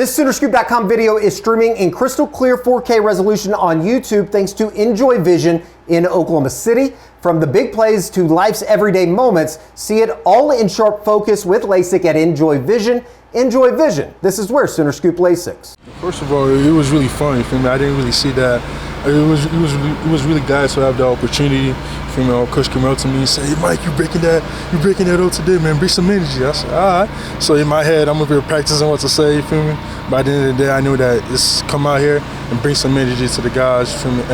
This SoonerScoop.com video is streaming in crystal clear 4K resolution on YouTube thanks to Enjoy Vision in Oklahoma City. From the big plays to life's everyday moments, see it all in sharp focus with LASIK at Enjoy Vision. Enjoy Vision. This is where Sooner Scoop LASIKs. First of all, it was really fun. You feel me? I didn't really see that. It was really glad to have the opportunity. You feel me? Coach came out to me and said, "Hey, Mike, you breaking that out today, man. Bring some energy." I said, "All right." So in my head, I'm over here practicing what to say. You feel me? But at the end of the day, I knew that it's come out here and bring some energy to the guys. You feel me?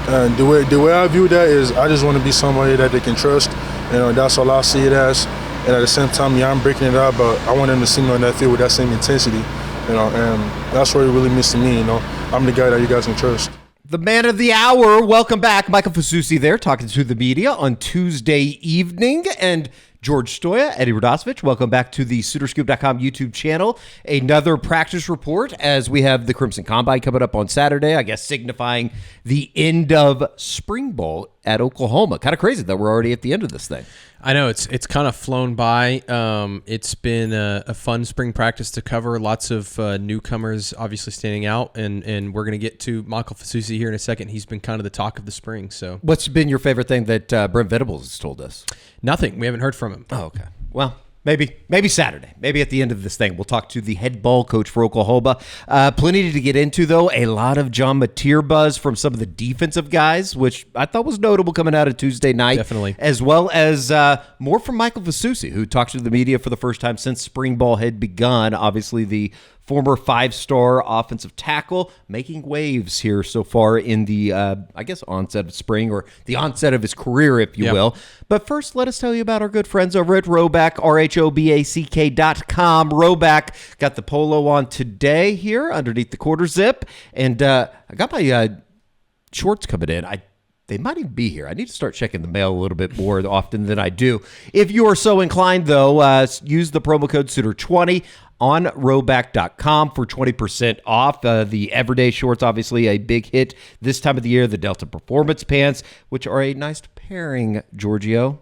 And the way I view that is, I just want to be somebody that they can trust. You know, that's all I see it as. And at the same time, yeah, I'm breaking it out, but I want them to see me on that field with that same intensity. You know, and that's what it really means to me. You know, I'm the guy that you guys can trust. The man of the hour. Welcome back. Michael Fasusi there talking to the media on Tuesday evening. And George Stoya, Eddie Radosevich, welcome back to the SoonerScoop.com YouTube channel. Another practice report as we have the Crimson Combine coming up on Saturday, I guess signifying the end of spring ball at Oklahoma. Kind of crazy that we're already at the end of this thing. I know it's kind of flown by. It's been a fun spring practice to cover. Lots of newcomers obviously standing out, and we're going to get to Michael Fasusi here in a second. He's been kind of the talk of the spring. So, what's been your favorite thing that Brent Venables has told us? Nothing. We haven't heard from him. Oh, okay. Well, maybe Saturday. Maybe at the end of this thing, we'll talk to the head ball coach for Oklahoma. Plenty to get into, though. A lot of John Mateer buzz from some of the defensive guys, which I thought was notable coming out of Tuesday night. Definitely. As well as more from Michael Fasusi, who talked to the media for the first time since spring ball had begun. Obviously, the former five-star offensive tackle, making waves here so far in the, I guess, onset of spring, or the onset of his career, if you will. But first, let us tell you about our good friends over at Rhoback, RHOBACK.com. Rhoback got the polo on today here underneath the quarter zip, and I got my shorts coming in. They might even be here. I need to start checking the mail a little bit more often than I do. If you are so inclined, though, use the promo code Suter20 on Rhoback.com for 20% off. The everyday shorts, obviously a big hit this time of the year. The Delta Performance pants, which are a nice pairing, Giorgio.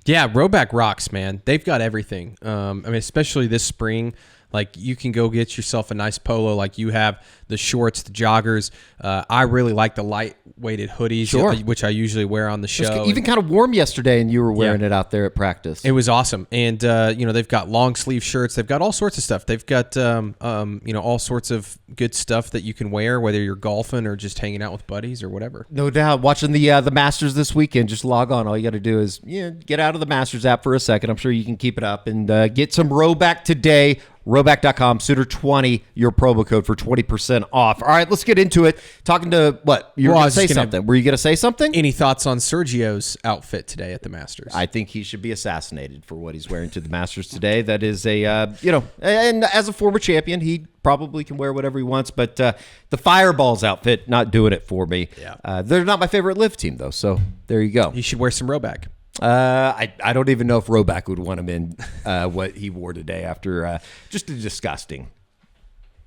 Yeah, Rhoback rocks, man. They've got everything. I mean, especially this spring. Like, you can go get yourself a nice polo like you have, the shorts, the joggers. I really like the light-weighted hoodies, which I usually wear on the show. It was even kind of warm yesterday, and you were wearing it out there at practice. It was awesome. And, they've got long-sleeve shirts. They've got all sorts of stuff. They've got, all sorts of good stuff that you can wear, whether you're golfing or just hanging out with buddies or whatever. No doubt. Watching the Masters this weekend, just log on. All you got to do is get out of the Masters app for a second. I'm sure you can keep it up and get some Rhoback today. Rhoback.com, Suter20, your promo code for 20% off. All right, let's get into it. Talking to what? You were going to say something. Were you going to say something? Any thoughts on Sergio's outfit today at the Masters? I think he should be assassinated for what he's wearing to the Masters today. That is and as a former champion, he probably can wear whatever he wants, but the Fireballs outfit, not doing it for me. Yeah. They're not my favorite live team, though, so there you go. You should wear some Rhoback. I don't even know if Rhoback would want him in what he wore today after just a disgusting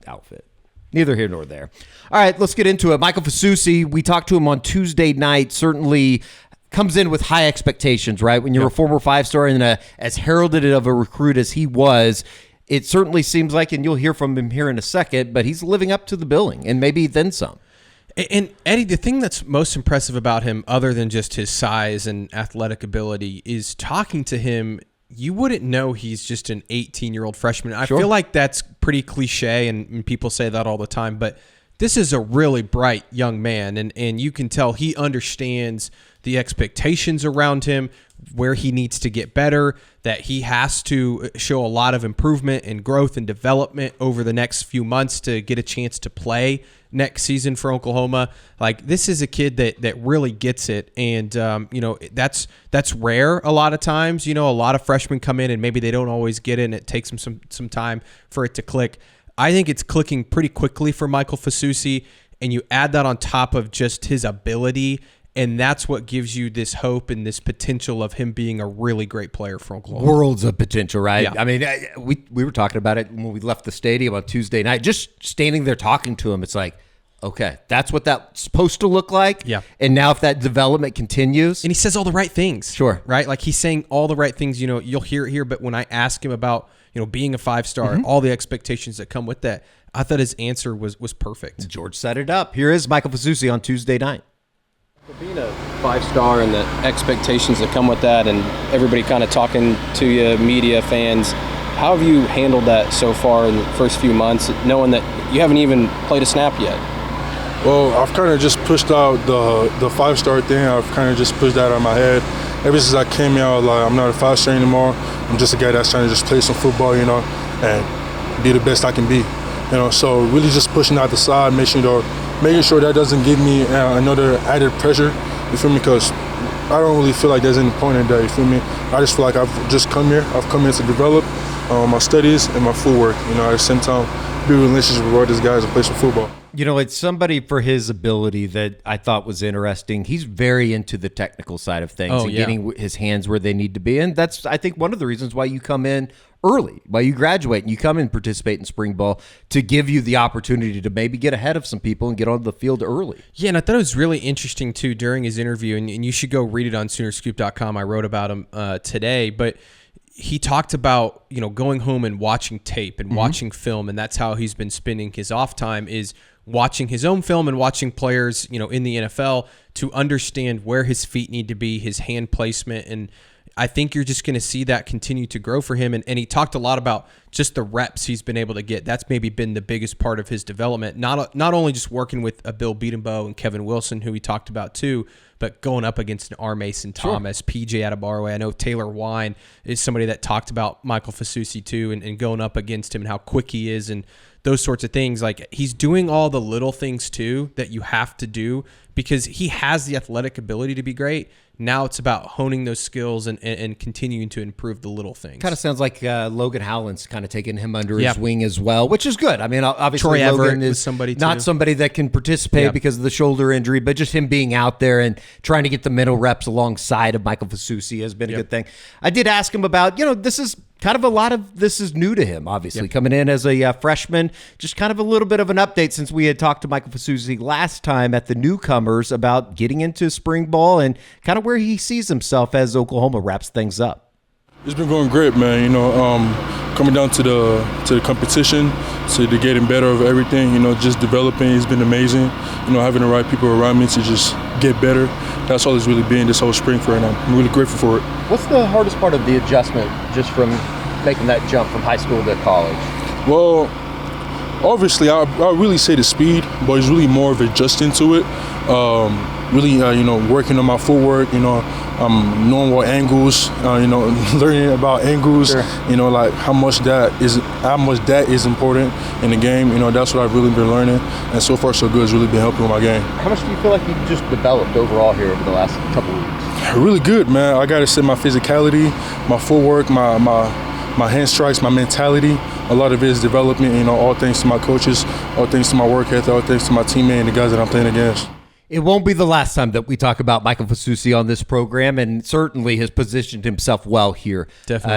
outfit. Neither here nor there. All right, let's get into it. Michael Fasusi, we talked to him on Tuesday night, certainly comes in with high expectations, right? When you're a former five-star and as heralded of a recruit as he was, it certainly seems like, and you'll hear from him here in a second, but he's living up to the billing and maybe then some. And Eddie, the thing that's most impressive about him, other than just his size and athletic ability, is talking to him. You wouldn't know he's just an 18-year-old freshman. I feel like that's pretty cliche, and people say that all the time. But this is a really bright young man, and you can tell he understands the expectations around him, where he needs to get better, that he has to show a lot of improvement and growth and development over the next few months to get a chance to play next season for Oklahoma. Like, this is a kid that really gets it, and that's rare a lot of times. A lot of freshmen come in and maybe they don't always get it, and it takes them some time for it to click. I think it's clicking pretty quickly for Michael Fasusi, and you add that on top of just his ability, and that's what gives you this hope and this potential of him being a really great player for Oklahoma. Worlds of potential, right? Yeah. I mean, we were talking about it when we left the stadium on Tuesday night. Just standing there talking to him, it's like, okay, that's what that's supposed to look like. Yeah. And now if that development continues. And he says all the right things. Sure. Right? Like, he's saying all the right things. You'll hear it here, but when I ask him about being a 5-star, all the expectations that come with that. I thought his answer was perfect. George set it up. Here is Michael Fasusi on Tuesday night. Being a 5-star and the expectations that come with that, and everybody kind of talking to you, media, fans, how have you handled that so far in the first few months, knowing that you haven't even played a snap yet? Well, I've kind of just pushed out the 5-star thing. I've kind of just pushed that out of my head. Ever since I came out, like, I'm not a 5-star anymore. I'm just a guy that's trying to just play some football, and be the best I can be. So really just pushing out the side, making sure that doesn't give me another added pressure, you feel me? Because I don't really feel like there's any point in that, you feel me? I just feel like I've come here to develop my studies and my footwork, at the same time, build relationships with all these guys and play some football. It's somebody for his ability that I thought was interesting. He's very into the technical side of things and getting his hands where they need to be. And that's, I think, one of the reasons why you come in early, why you graduate and you come and participate in spring ball, to give you the opportunity to maybe get ahead of some people and get on the field early. Yeah, and I thought it was really interesting, too, during his interview, and you should go read it on Soonerscoop.com. I wrote about him today, but he talked about, going home and watching tape and watching film, and that's how he's been spending his off time, is watching his own film and watching players, in the NFL, to understand where his feet need to be, his hand placement. And I think you're just going to see that continue to grow for him. And he talked a lot about just the reps he's been able to get. That's maybe been the biggest part of his development. Not only just working with a Bill Beatenbow and Kevin Wilson, who he talked about too, but going up against an R. Mason Thomas, PJ Adebarwe. I know Taylor Wein is somebody that talked about Michael Fasusi too, and going up against him and how quick he is and those sorts of things. Like, he's doing all the little things too that you have to do because he has the athletic ability to be great. Now it's about honing those skills and continuing to improve the little things. Kind of sounds like Logan Howland's kind of taking him under his wing as well, which is good. I mean, obviously Troy Logan Everett is somebody not somebody that can participate because of the shoulder injury, but just him being out there and trying to get the middle reps alongside of Michael Fasusi has been a good thing. I did ask him about, this is kind of a lot of this is new to him, obviously, coming in as a freshman. Just kind of a little bit of an update since we had talked to Michael Fasusi last time at the newcomers about getting into spring ball and kind of where he sees himself as Oklahoma wraps things up. It's been going great, man. Coming down to the competition, to the getting better of everything. Just developing. It's been amazing. Having the right people around me to just get better. That's all it's really been this whole spring for, and I'm really grateful for it. What's the hardest part of the adjustment just from making that jump from high school to college? Well, obviously, I really say the speed, but it's really more of adjusting to it. Really, working on my footwork, knowing what angles, learning about angles, like how much that is important in the game. That's what I've really been learning, and so far so good. It's really been helping with my game. How much do you feel like you've just developed overall here over the last couple of weeks? Really good, man. I gotta say my physicality, my footwork, my hand strikes, my mentality. A lot of it is development, all thanks to my coaches, all thanks to my work ethic, all thanks to my teammate and the guys that I'm playing against. It won't be the last time that we talk about Michael Fasusi on this program, and certainly has positioned himself well here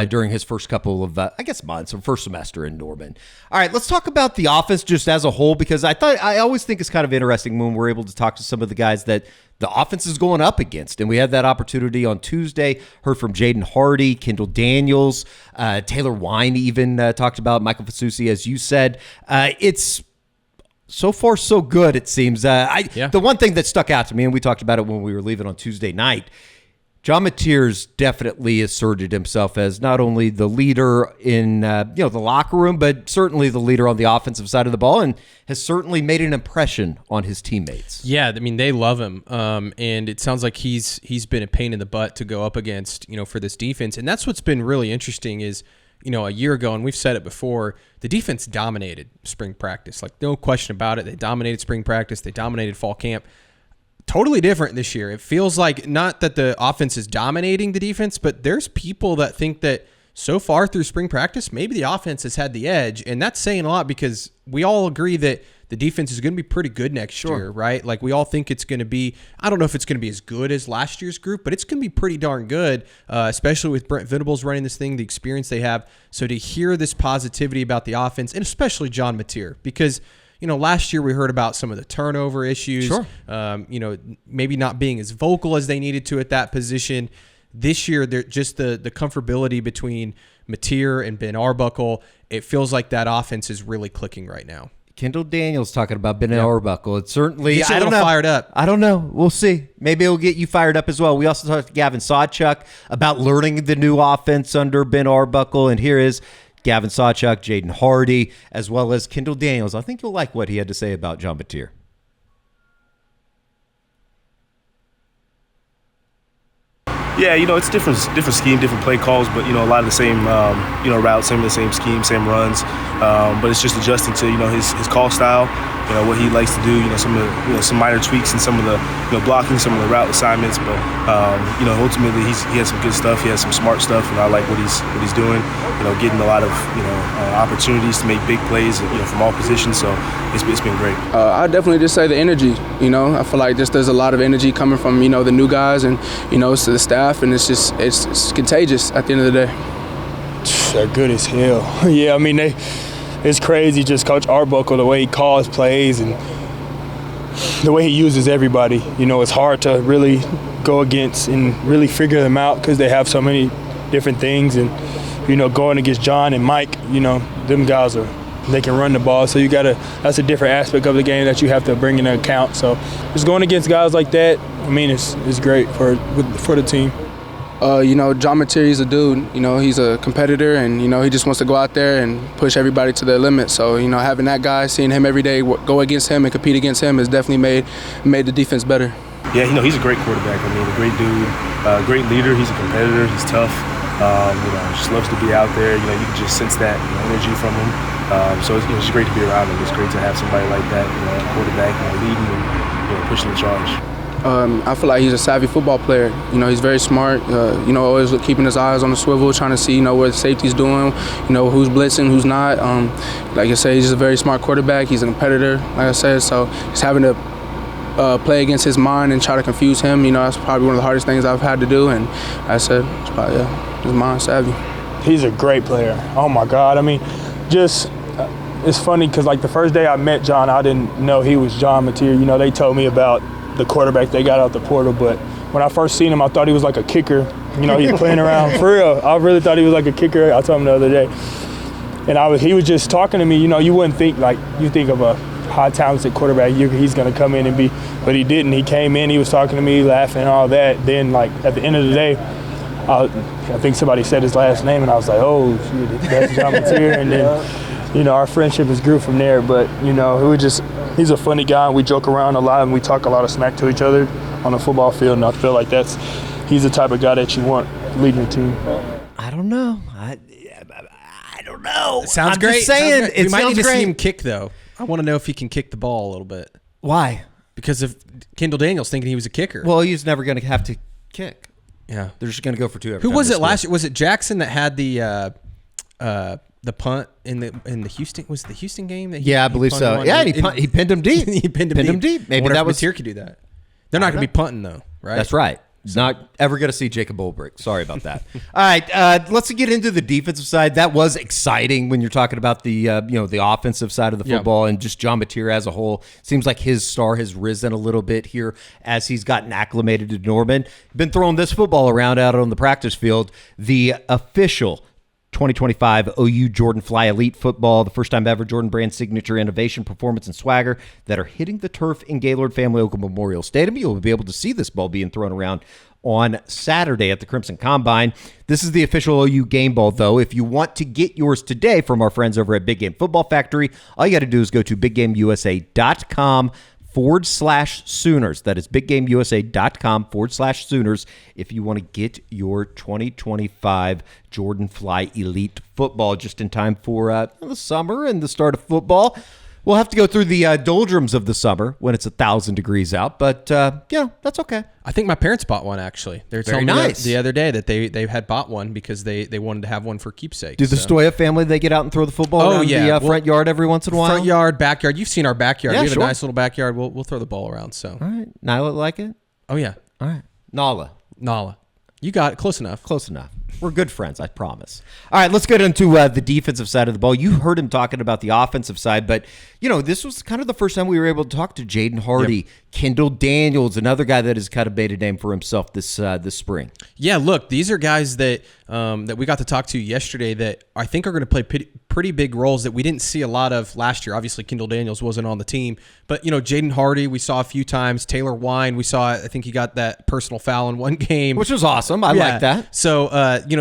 during his first couple of, months or first semester in Norman. All right, let's talk about the offense just as a whole, because I always think it's kind of interesting when we're able to talk to some of the guys that the offense is going up against. And we had that opportunity on Tuesday, heard from Jaden Hardy, Kendall Daniels, Taylor Wein even talked about Michael Fasusi, as you said. It's so far, so good, it seems. The one thing that stuck out to me, and we talked about it when we were leaving on Tuesday night, John Mateer's definitely asserted himself as not only the leader in the locker room, but certainly the leader on the offensive side of the ball, and has certainly made an impression on his teammates. Yeah, I mean, they love him, and it sounds like he's been a pain in the butt to go up against, for this defense. And that's what's been really interesting is, a year ago, and we've said it before, the defense dominated spring practice. Like, no question about it. They dominated spring practice. They dominated fall camp. Totally different this year. It feels like not that the offense is dominating the defense, but there's people that think that so far through spring practice, maybe the offense has had the edge. And that's saying a lot because we all agree that the defense is going to be pretty good next year, right? Like, we all think it's going to be, I don't know if it's going to be as good as last year's group, but it's going to be pretty darn good, especially with Brent Venables running this thing, the experience they have. So to hear this positivity about the offense, and especially John Mateer, because last year we heard about some of the turnover issues, maybe not being as vocal as they needed to at that position. This year, they're just the comfortability between Mateer and Ben Arbuckle. It feels like that offense is really clicking right now. Kendall Daniels talking about Ben Arbuckle. It's certainly, Gets you a I don't little know. fired up. I don't know. We'll see. Maybe it'll get you fired up as well. We also talked to Gavin Sawchuk about learning the new offense under Ben Arbuckle, and here is Gavin Sawchuk, Jaden Hardy, as well as Kendall Daniels. I think you'll like what he had to say about John Mateer. Yeah, it's different scheme, different play calls, but a lot of the same routes, some of the same scheme, same runs. But it's just adjusting to his call style, what he likes to do. Some of the some minor tweaks in some of the blocking, some of the route assignments. But ultimately he has some good stuff. He has some smart stuff, and I like what he's doing. Getting a lot of opportunities to make big plays, from all positions. So it's been great. I definitely just say the energy. I feel like there's a lot of energy coming from the new guys and to the staff, and it's contagious at the end of the day. They're good as hell. Yeah, I mean it's crazy. Just Coach Arbuckle, the way he calls plays and the way he uses everybody. It's hard to really go against and really figure them out because they have so many different things. And going against John and Mike, them guys they can run the ball. So that's a different aspect of the game that you have to bring into account. So just going against guys like that, I mean, it's great for the team. John Mateer, he's a dude. He's a competitor, and he just wants to go out there and push everybody to their limit. So having that guy, seeing him every day, go against him and compete against him has definitely made the defense better. Yeah, he's a great quarterback. I mean, a great dude, great leader. He's a competitor. He's tough. Just loves to be out there. You can just sense that energy from him. So it's just great to be around him. It's great to have somebody like that, a quarterback, leading and pushing the charge. I feel like he's a savvy football player. He's very smart. Always keeping his eyes on the swivel, trying to see where the safety's doing. Who's blitzing, who's not. Like I said, he's just a very smart quarterback. He's a competitor, like I said. So just having to play against his mind and try to confuse him. That's probably one of the hardest things I've had to do. And like I said, it's probably his mind savvy. He's a great player. Oh my God. I mean, it's funny because the first day I met John, I didn't know he was John Mateer. They told me about the quarterback they got out the portal, but when I first seen him, I thought he was like a kicker. He's playing around for real. I really thought he was like a kicker. I told him the other day, and he was just talking to me. You wouldn't think you think of a high talented quarterback, he's gonna come in and be, but he didn't. He came in, he was talking to me, laughing, all that. Then at the end of the day, I think somebody said his last name, and I was like, oh, shit, that's John Mateer. And then, our friendship has grew from there. But, he's a funny guy. We joke around a lot, and we talk a lot of smack to each other on the football field. And I feel like he's the type of guy that you want leading the team. I don't know. I don't know. It sounds I'm great. Just saying, we might need to great. see him kick, though. I want to know if he can kick the ball a little bit. Why? Because of Kendall Daniels thinking he was a kicker. Well, he's never going to have to kick. Yeah, they're just going to go for two. Who was it last year? Was it Jackson that had the punt in the Houston? Was it the Houston game? That I believe so. On? Yeah, he pinned him deep. He pinned him deep. Maybe that was Mateer could do that. They're not going to be punting though, right? That's right. Not ever going to see Jacob Olbrich. Sorry about that. All right, let's get into the defensive side. That was exciting when you're talking about the the offensive side of the football and just John Mateer as a whole. Seems like his star has risen a little bit here as he's gotten acclimated to Norman. Been throwing this football around out on the practice field. The official 2025 OU Jordan Fly Elite Football, the first time ever Jordan brand signature innovation, performance, and swagger that are hitting the turf in Gaylord Family Oakland Memorial Stadium. You'll be able to see this ball being thrown around on Saturday at the Crimson Combine. This is the official OU game ball, though. If you want to get yours today from our friends over at Big Game Football Factory, all you got to do is go to biggameusa.com/Sooners. That is biggameusa.com/Sooners if you want to get your 2025 Jordan Fly Elite Football just in time for the summer and the start of football. We'll have to go through the doldrums of the summer when it's 1,000 degrees out, but that's okay. I think my parents bought one, actually. They were telling me the other day that they had bought one because they wanted to have one for keepsake. Do the Stoya family, they get out and throw the football around the front yard every once in a while? Front yard, backyard. You've seen our backyard. Yeah, we have sure. a nice little backyard. We'll throw the ball around. So. All right. Nyla like it? Oh, yeah. All right. Nala. You got it. Close enough. Close enough. We're good friends, I promise. All right, let's get into the defensive side of the ball. You heard him talking about the offensive side, but, this was kind of the first time we were able to talk to Jaden Hardy. Yep. Kendall Daniels, another guy that has kind of made a name for himself this spring. Yeah, look, these are guys that that we got to talk to yesterday that I think are going to play pretty big roles that we didn't see a lot of last year. Obviously, Kendall Daniels wasn't on the team, but, Jaden Hardy we saw a few times. Taylor Wein, we saw, I think he got that personal foul in one game. Which was awesome. I like that. So,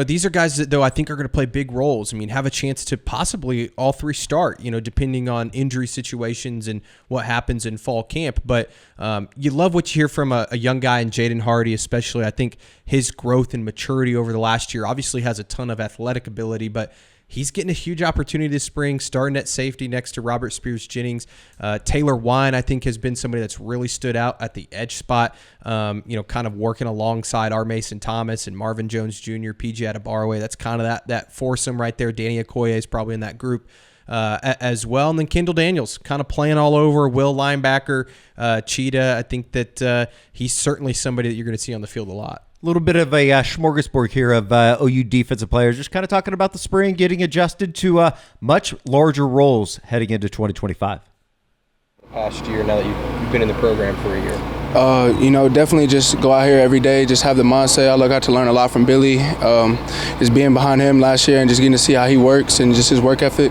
these are guys that, though, I think are going to play big roles. I mean, have a chance to possibly all three start, depending on injury situations and what happens in fall camp. But you love what you hear from a young guy in Jaden Hardy, especially. I think his growth and maturity over the last year obviously has a ton of athletic ability, but he's getting a huge opportunity this spring, starting at safety next to Robert Spears-Jennings. Taylor Wein, I think, has been somebody that's really stood out at the edge spot, kind of working alongside R. Mason Thomas and Marvin Jones Jr., PJ Adebaraway. That's kind of that foursome right there. Danny Okoye is probably in that group as well. And then Kendall Daniels kind of playing all over, will linebacker, Cheetah. I think that he's certainly somebody that you're going to see on the field a lot. A little bit of a smorgasbord here of OU defensive players, just kind of talking about the spring, getting adjusted to much larger roles heading into 2025. Past year, now that you've been in the program for a year? Definitely just go out here every day, just have the mindset. I got to learn a lot from Billy, just being behind him last year and just getting to see how he works and just his work ethic.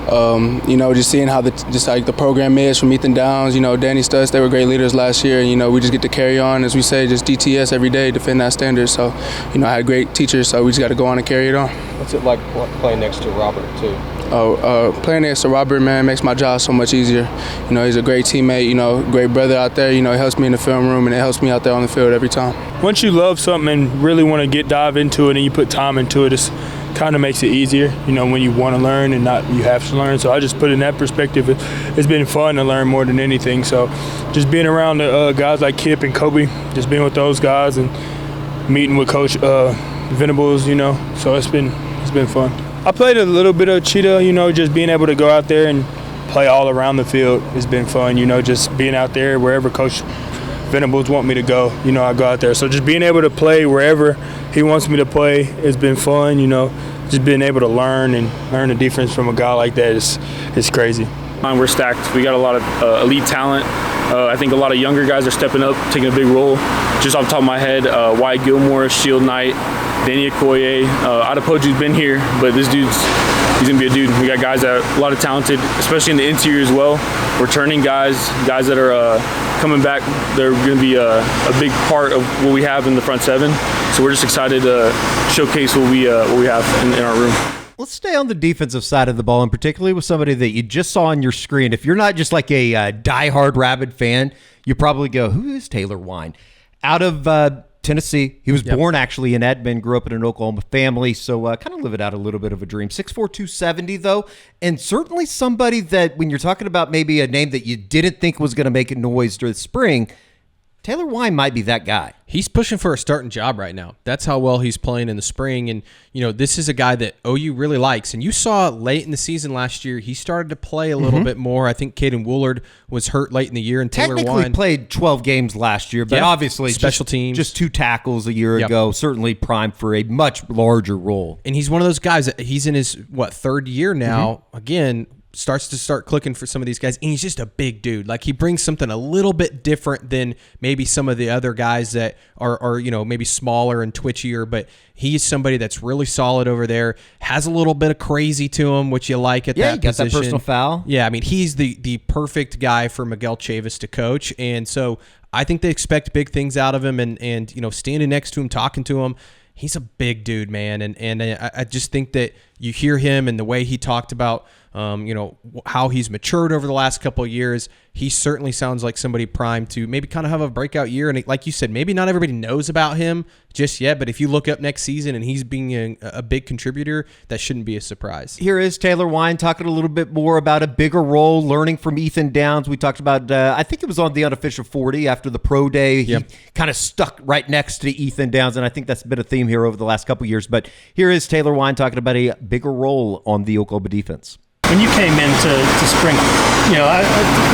Just seeing how the program is from Ethan Downs, Danny Stutz, they were great leaders last year. And, we just get to carry on, as we say, just DTS every day, defend that standard. So, I had great teachers, so we just got to go on and carry it on. What's it like playing next to Robert, too? Playing next to Robert, man, makes my job so much easier. He's a great teammate, great brother out there. He helps me in the film room, and it helps me out there on the field every time. Once you love something and really want to dive into it and you put time into it, it's kind of makes it easier, when you want to learn and not you have to learn. So I just put in that perspective. It's been fun to learn more than anything. So just being around guys like Kip and Kobe, just being with those guys and meeting with Coach Venables, so it's been fun. I played a little bit of Cheetah, just being able to go out there and play all around the field has been fun, just being out there wherever Coach Venables want me to go, I go out there. So just being able to play wherever he wants me to play has been fun, just being able to learn the defense from a guy like that is crazy. We're stacked. We got a lot of elite talent. I think a lot of younger guys are stepping up, taking a big role. Just off the top of my head, Wyatt Gilmore, Shield Knight, Danny Okoye, Adepoju's been here, but this he's gonna be a dude. We got guys that are a lot of talented, especially in the interior as well. Returning guys that are coming back. They're gonna be a big part of what we have in the front seven. So we're just excited to showcase what we have in our room. Let's stay on the defensive side of the ball, and particularly with somebody that you just saw on your screen. If you're not just like a diehard Rabid fan, you probably go, who is Taylor Wein? Out of Tennessee. He was born actually in Edmond, grew up in an Oklahoma family, so kind of living out a little bit of a dream. 6'4", 270 though, and certainly somebody that when you're talking about maybe a name that you didn't think was going to make a noise during the spring, Taylor Wein might be that guy. He's pushing for a starting job right now. That's how well he's playing in the spring. And, this is a guy that OU really likes. And you saw late in the season last year, he started to play a little bit more. I think Caden Woolard was hurt late in the year. And Taylor technically Wein played 12 games last year, but obviously special teams. Just 2 tackles a year ago, certainly primed for a much larger role. And he's one of those guys that he's in his, 3rd year now. Again, starts to start clicking for some of these guys, and he's just a big dude. Like, he brings something a little bit different than maybe some of the other guys that are maybe smaller and twitchier, but he's somebody that's really solid over there, has a little bit of crazy to him, which you like at that position. That personal foul. Yeah, I mean, he's the perfect guy for Miguel Chavis to coach, and so I think they expect big things out of him, and standing next to him, talking to him, he's a big dude, man, and I just think that you hear him and the way he talked about how he's matured over the last couple of years. He certainly sounds like somebody primed to maybe kind of have a breakout year. And like you said, maybe not everybody knows about him just yet, but if you look up next season and he's being a big contributor, that shouldn't be a surprise. Here is Taylor Wein talking a little bit more about a bigger role, learning from Ethan Downs. We talked about, I think it was on the Unofficial 40 after the pro day. He kind of stuck right next to Ethan Downs, and I think that's been a theme here over the last couple of years. But here is Taylor Wein talking about a bigger role on the Oklahoma defense. When you came into spring,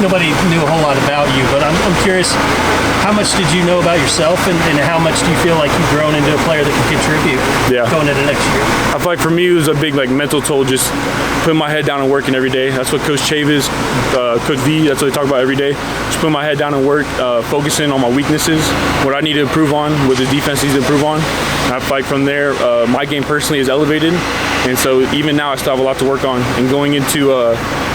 nobody knew a whole lot about you, but I'm curious, how much did you know about yourself, and how much do you feel like you've grown into a player that can contribute going into next year? I feel like for me, it was a big mental toll, just putting my head down and working every day. That's what Coach Chavis, Coach V, that's what they talk about every day. Just putting my head down and work, focusing on my weaknesses, what I need to improve on, what the defense needs to improve on. And I feel like from there, my game personally is elevated. And so even now, I still have a lot to work on. And going into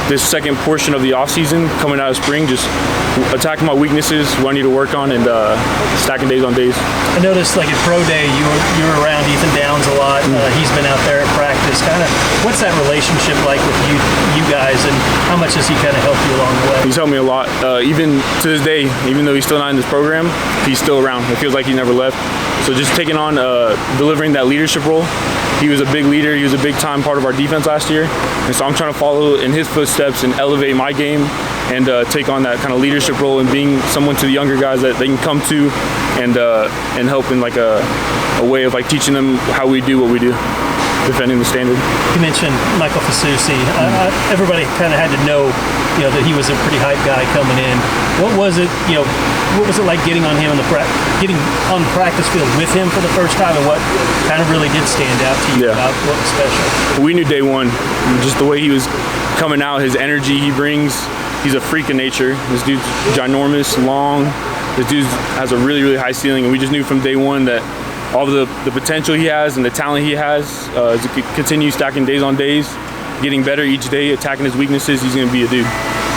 this second portion of the offseason, coming out of spring, just attacking my weaknesses, what I need to work on, and stacking days on days. I noticed, like at Pro Day, you were around Ethan Downs a lot. He's been out there at practice. What's that relationship like with you guys, and how much has he kind of helped you along the way? He's helped me a lot. Even to this day, even though he's still not in this program, he's still around. It feels like he never left. So just taking on, delivering that leadership role. He was a big leader. He was a big time part of our defense last year. And so I'm trying to follow in his footsteps and elevate my game and take on that kind of leadership role and being someone to the younger guys that they can come to and help in like a way of like teaching them how we do what we do, defending the standard. You mentioned Michael Fasusi. Everybody kind of had to know, that he was a pretty hype guy coming in. What was it, what was it like getting on the practice field with him for the first time, and what kind of really did stand out to you about what was special? We knew day one, just the way he was coming out, his energy he brings. He's a freak of nature. This dude's ginormous, long. This dude has a really, really high ceiling, and we just knew from day one that all the potential he has and the talent he has, as he continue stacking days on days, getting better each day, attacking his weaknesses, he's going to be a dude.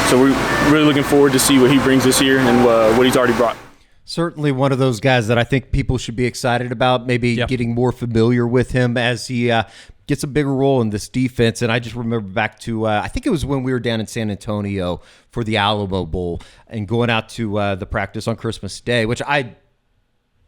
So we're really looking forward to see what he brings this year and what he's already brought. Certainly one of those guys that I think people should be excited about, maybe getting more familiar with him as he gets a bigger role in this defense. And I just remember back to, I think it was when we were down in San Antonio for the Alamo Bowl and going out to the practice on Christmas Day, which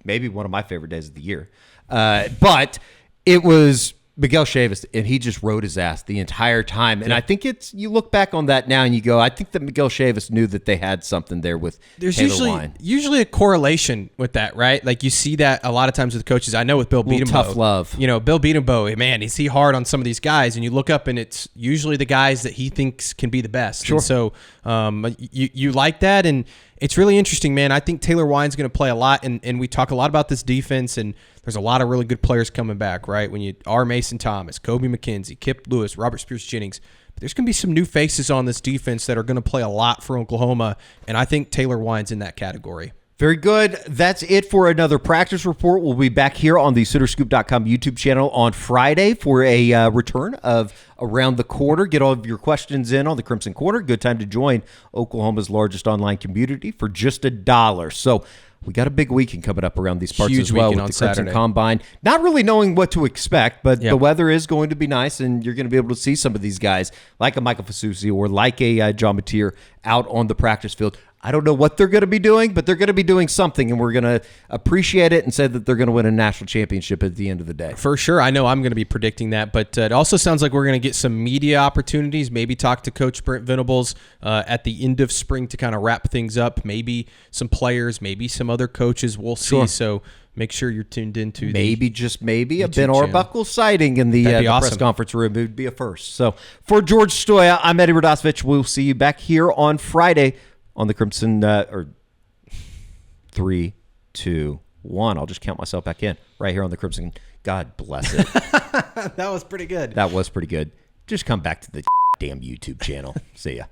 maybe one of my favorite days of the year. But it was Miguel Chavis, and he just rode his ass the entire time. And I think you look back on that now and you go, I think that Miguel Chavis knew that they had something there with Taylor Wein. Usually a correlation with that, right? Like you see that a lot of times with coaches. I know with Bill Beatembo. Tough love. Bill Beatembo, man, is he hard on some of these guys? And you look up and it's usually the guys that he thinks can be the best. Sure. And so you like that, and it's really interesting, man. I think Taylor Wein's going to play a lot, and we talk a lot about this defense, and there's a lot of really good players coming back, right? When you are Mason Thomas, Kobe McKenzie, Kip Lewis, Robert Spears-Jennings. But there's going to be some new faces on this defense that are going to play a lot for Oklahoma, and I think Taylor Wein's in that category. Very good. That's it for another practice report. We'll be back here on the SoonerScoop.com YouTube channel on Friday for a return of Around the Corner. Get all of your questions in on the Crimson Corner. Good time to join Oklahoma's largest online community for just $1. So we got a big weekend coming up around these parts as well with the Crimson Saturday. Combine. Not really knowing what to expect, but the weather is going to be nice, and you're going to be able to see some of these guys like a Michael Fasusi or like a John Mateer out on the practice field. I don't know what they're going to be doing, but they're going to be doing something, and we're going to appreciate it and say that they're going to win a national championship at the end of the day. For sure. I know I'm going to be predicting that, but it also sounds like we're going to get some media opportunities, maybe talk to Coach Brent Venables at the end of spring to kind of wrap things up, maybe some players, maybe some other coaches. We'll see. Sure. So make sure you're tuned into just maybe a Ben Arbuckle sighting in the press conference room. It would be a first. So for George Stoya, I'm Eddie Radosevich. We'll see you back here on Friday on the Crimson, 3, 2, 1. I'll just count myself back in right here on the Crimson. God bless it. That was pretty good. That was pretty good. Just come back to the damn YouTube channel. See ya.